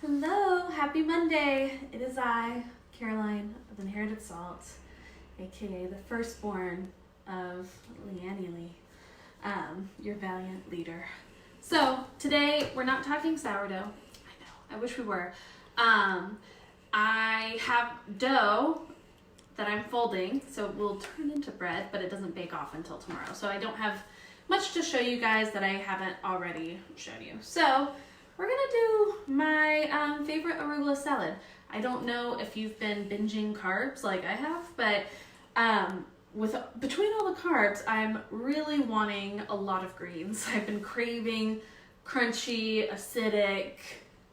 Hello, happy Monday. It is I, Caroline of Inherited Salt, aka the firstborn of Leanne Lee, your valiant leader. So today we're not talking sourdough. I know, I wish we were. I have dough that I'm folding, so it will turn into bread, but it doesn't bake off until tomorrow. So I don't have much to show you guys that I haven't already shown you. So we're gonna do my favorite arugula salad. I don't know if you've been binging carbs like I have, but between all the carbs, I'm really wanting a lot of greens. I've been craving crunchy, acidic,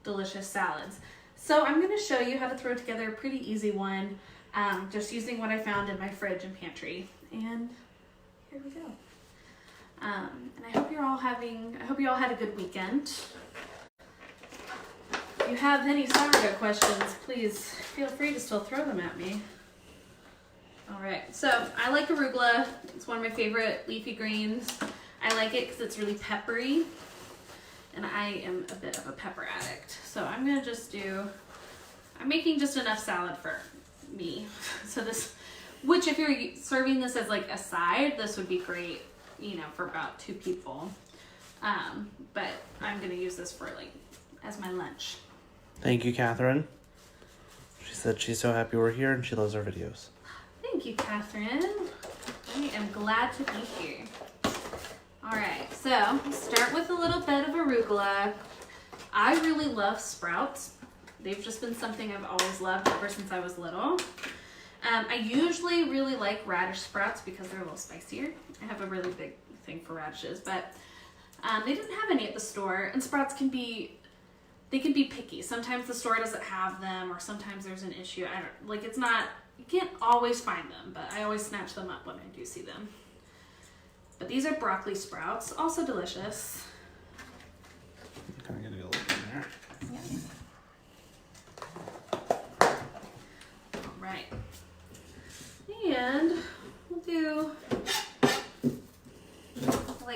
delicious salads. So I'm gonna show you how to throw together a pretty easy one, just using what I found in my fridge and pantry. And here we go. And I hope you all had a good weekend. If you have any sourdough questions, please feel free to still throw them at me. All right, so I like arugula. It's one of my favorite leafy greens. I like it because it's really peppery, and I am a bit of a pepper addict. So I'm making just enough salad for me. So which if you're serving this as like a side, this would be great, for about 2 people. But I'm gonna use this for as my lunch. Thank you, Catherine. She said she's so happy we're here and she loves our videos. Thank you, Catherine. I am glad to be here. All right, so start with a little bit of arugula. I really love sprouts. They've just been something I've always loved ever since I was little. I usually really like radish sprouts because they're a little spicier. I have a really big thing for radishes, but they didn't have any at the store, and sprouts can be picky. Sometimes the store doesn't have them, or sometimes there's an issue. You can't always find them, but I always snatch them up when I do see them. But these are broccoli sprouts, also delicious. Kind of get a little bit in there. Yeah. All right. And we'll do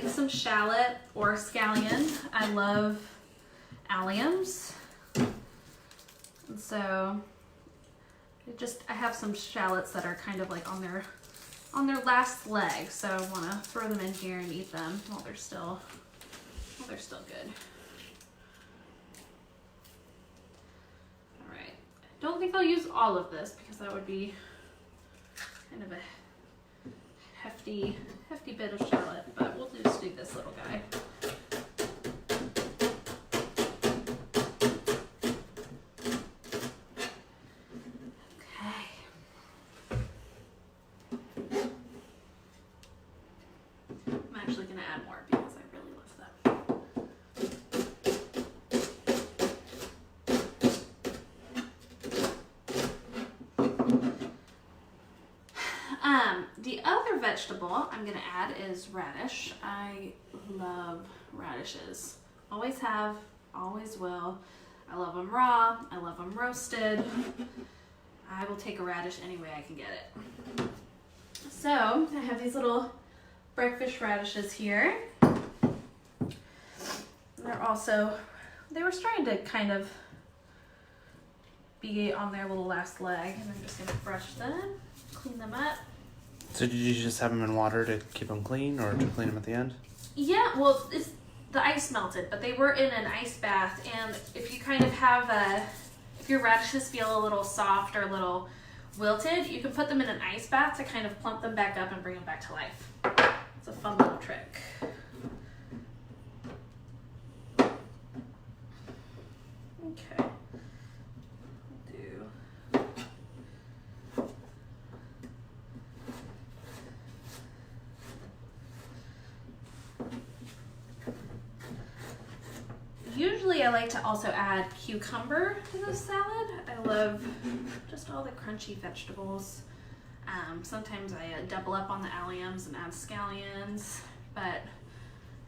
some shallot or scallion. I love alliums. And so I have some shallots that are kind of on their last leg. So I want to throw them in here and eat them while they're still good. All right. I don't think I'll use all of this because that would be kind of a hefty bit of shallot, but we'll just do this little guy. Okay. I'm actually going to add more because I really love them. The other vegetable I'm going to add is radish. I love radishes. Always have, always will. I love them raw. I love them roasted. I will take a radish any way I can get it. So I have these little breakfast radishes here. They were starting to kind of be on their little last leg, and I'm just going to brush them, clean them up. So did you just have them in water to keep them clean, or to clean them at the end? Yeah, well, the ice melted, but they were in an ice bath, and if you kind of if your radishes feel a little soft or a little wilted, you can put them in an ice bath to kind of plump them back up and bring them back to life. It's a fun little trick. Okay. Usually I like to also add cucumber to this salad. I love just all the crunchy vegetables. Sometimes I double up on the alliums and add scallions, but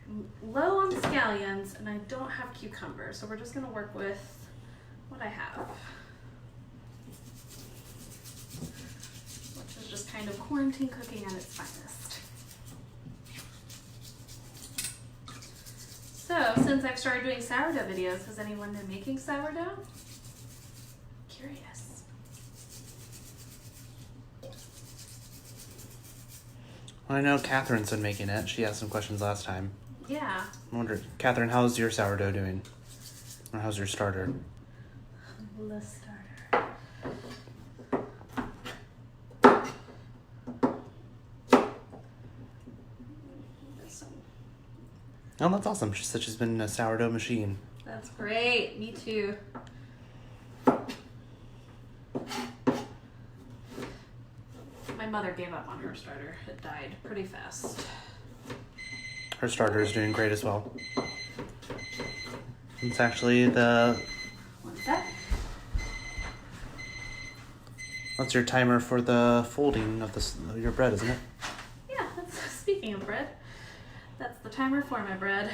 I'm low on scallions and I don't have cucumber, so we're just gonna work with what I have, which is just kind of quarantine cooking at its finest. So So, since I've started doing sourdough videos, has anyone been making sourdough? Curious. Well, I know Catherine's been making it. She asked some questions last time. Yeah. I wonder, Catherine, how's your sourdough doing? Or how's your starter? The starter. Oh, that's awesome. She said she's been in a sourdough machine. That's great. Me too. My mother gave up on her starter. It died pretty fast. Her starter is doing great as well. It's actually the... What's that? That's your timer for the folding of your bread, isn't it? Yeah, that's, speaking of bread, that's the timer for my bread.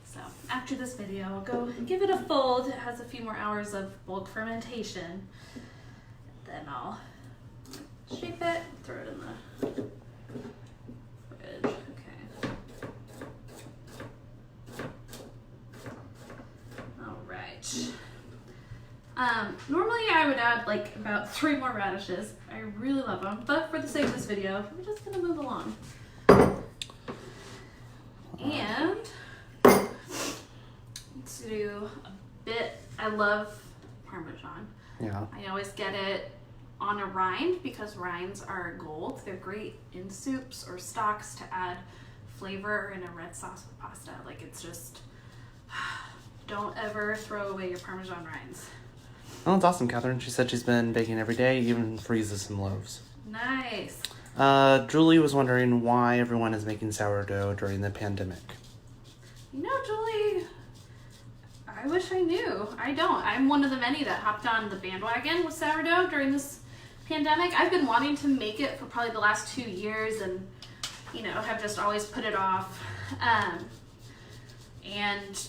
So after this video, I'll go give it a fold. It has a few more hours of bulk fermentation. Then I'll shape it, throw it in the fridge. Okay. All right. Normally I would add like about 3 more radishes. I really love them, but for the sake of this video, we're just gonna move along. And let's do a bit. I love Parmesan. Yeah. I always get it on a rind because rinds are gold. They're great in soups or stocks to add flavor in a red sauce with pasta. Like, it's just, don't ever throw away your Parmesan rinds. Oh, that's awesome, Catherine. She said she's been baking every day, even freezes some loaves. Nice. Julie was wondering why everyone is making sourdough during the pandemic. You know, Julie, I wish I knew. I don't. I'm one of the many that hopped on the bandwagon with sourdough during this pandemic. I've been wanting to make it for probably the last 2 years and, you know, have just always put it off. And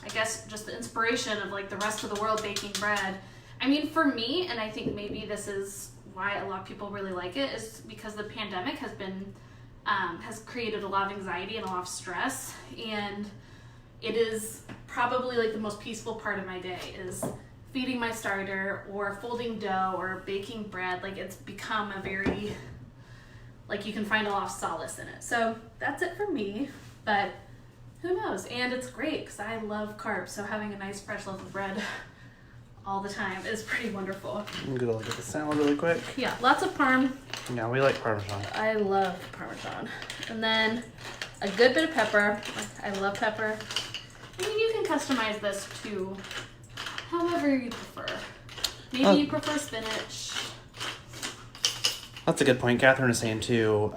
I guess just the inspiration of like the rest of the world baking bread. I mean, for me, and I think maybe this is why a lot of people really like it, is because the pandemic has been, has created a lot of anxiety and a lot of stress. And it is probably like the most peaceful part of my day is feeding my starter or folding dough or baking bread. Like, it's become a very, like, you can find a lot of solace in it. So that's it for me, but who knows? And it's great because I love carbs, so having a nice fresh loaf of bread all the time is pretty wonderful. I'm gonna look at the salad really quick. Yeah, lots of parm. Yeah, we like Parmesan. I love Parmesan. And then a good bit of pepper. I love pepper. I mean, you can customize this to however you prefer. Maybe you prefer spinach. That's a good point. Catherine is saying too,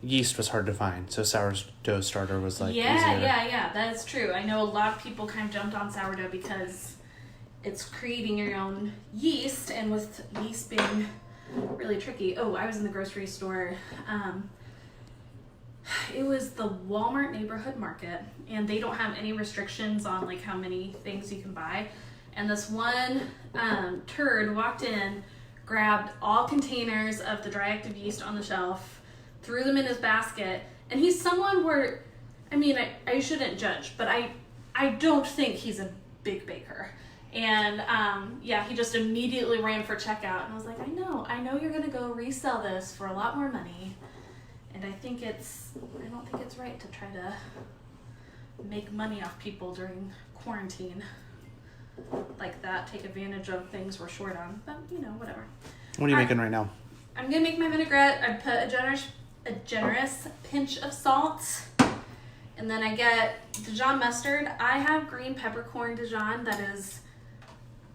yeast was hard to find, so sourdough starter was like easier. Yeah, that is true. I know a lot of people kind of jumped on sourdough because it's creating your own yeast, and with yeast being really tricky. Oh, I was in the grocery store. It was the Walmart neighborhood market, and they don't have any restrictions on like how many things you can buy. And this one turd walked in, grabbed all containers of the dry active yeast on the shelf, threw them in his basket, and he's someone where, I mean, I shouldn't judge, but I don't think he's a big baker. And yeah, he just immediately ran for checkout, and I was like, I know you're gonna go resell this for a lot more money, and I don't think it's right to try to make money off people during quarantine like that, take advantage of things we're short on, but you know, whatever. What are you making right now? I'm gonna make my vinaigrette. I put a generous pinch of salt, and then I get Dijon mustard. I have green peppercorn Dijon. That is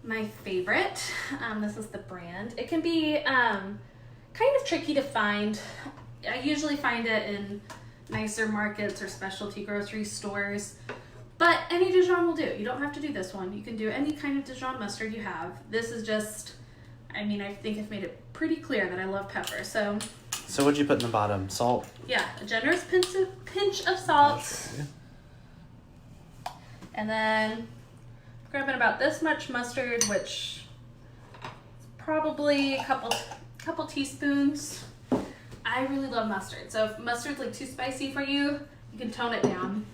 my favorite. This is the brand. It can be kind of tricky to find. I usually find it in nicer markets or specialty grocery stores, but any Dijon will do. You don't have to do this one. You can do any kind of Dijon mustard you have. This is just, I mean, I think I've made it pretty clear that I love pepper. So what'd you put in the bottom? Salt? yeah, a generous pinch of salt. Okay. And then grabbing about this much mustard, which is probably a couple teaspoons. I really love mustard. So if mustard's like too spicy for you, You can tone it down.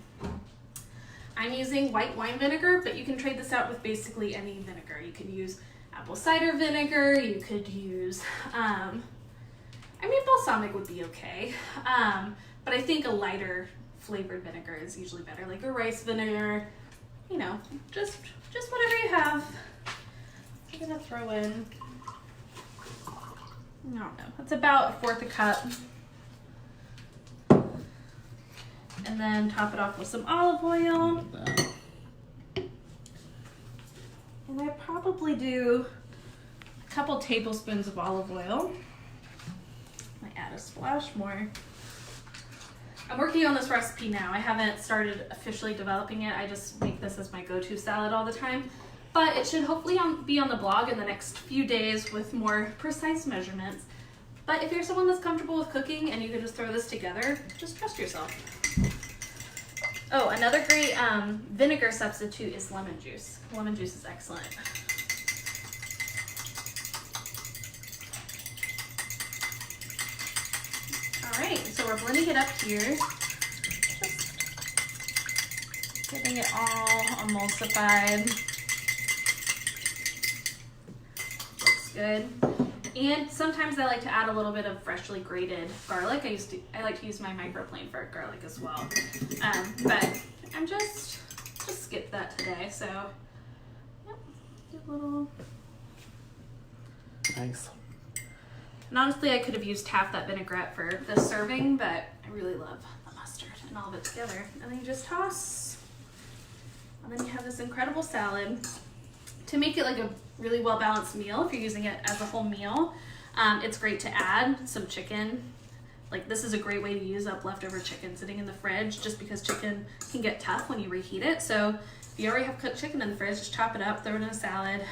I'm using white wine vinegar, but you can trade this out with basically any vinegar. You could use apple cider vinegar, you could use, I mean, balsamic would be okay, but I think a lighter flavored vinegar is usually better, like a rice vinegar, you know, just whatever you have. I'm gonna throw in, I don't know, it's about 1/4 cup. And then top it off with some olive oil. And I probably do a couple tablespoons of olive oil. I add a splash more. I'm working on this recipe now. I haven't started officially developing it. I just make this as my go-to salad all the time. But it should hopefully be on the blog in the next few days with more precise measurements. But if you're someone that's comfortable with cooking and you can just throw this together, just trust yourself. Oh, another great vinegar substitute is lemon juice. Lemon juice is excellent. All right, so we're blending it up here. Just getting it all emulsified. Looks good. And sometimes I like to add a little bit of freshly grated garlic. I like to use my microplane for garlic as well. But I'm just skip that today. So, yep, a little. Nice. And honestly, I could have used half that vinaigrette for this serving, but I really love the mustard and all of it together. And then you just toss, and then you have this incredible salad. To make it like a really well-balanced meal, if you're using it as a whole meal, it's great to add some chicken. Like, this is a great way to use up leftover chicken sitting in the fridge, just because chicken can get tough when you reheat it. So if you already have cooked chicken in the fridge, just chop it up, throw it in a salad.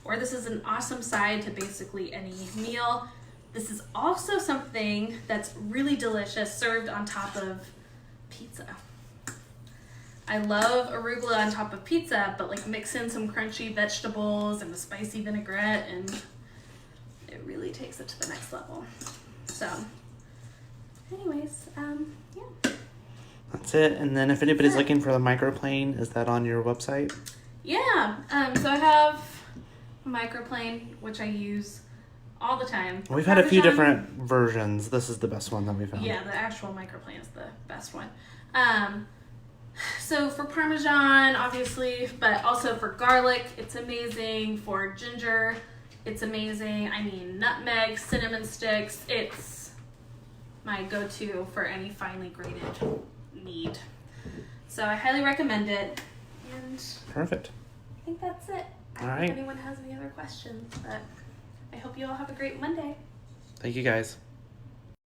Or this is an awesome side to basically any meal. This is also something that's really delicious served on top of pizza. I love arugula on top of pizza, but like mix in some crunchy vegetables and a spicy vinaigrette, and it really takes it to the next level. So, anyways, yeah. That's it. And then if anybody's looking for the microplane, is that on your website? Yeah. So I have a microplane, which I use all the time. We've had a few different versions. This is the best one that we found. Yeah, the actual microplane is the best one. So for Parmesan, obviously, but also for garlic, it's amazing. For ginger, it's amazing. I mean, nutmeg, cinnamon sticks, it's my go-to for any finely grated meat. So I highly recommend it. And Perfect. I think that's it. I don't know if anyone has any other questions, but I hope you all have a great Monday. Thank you, guys.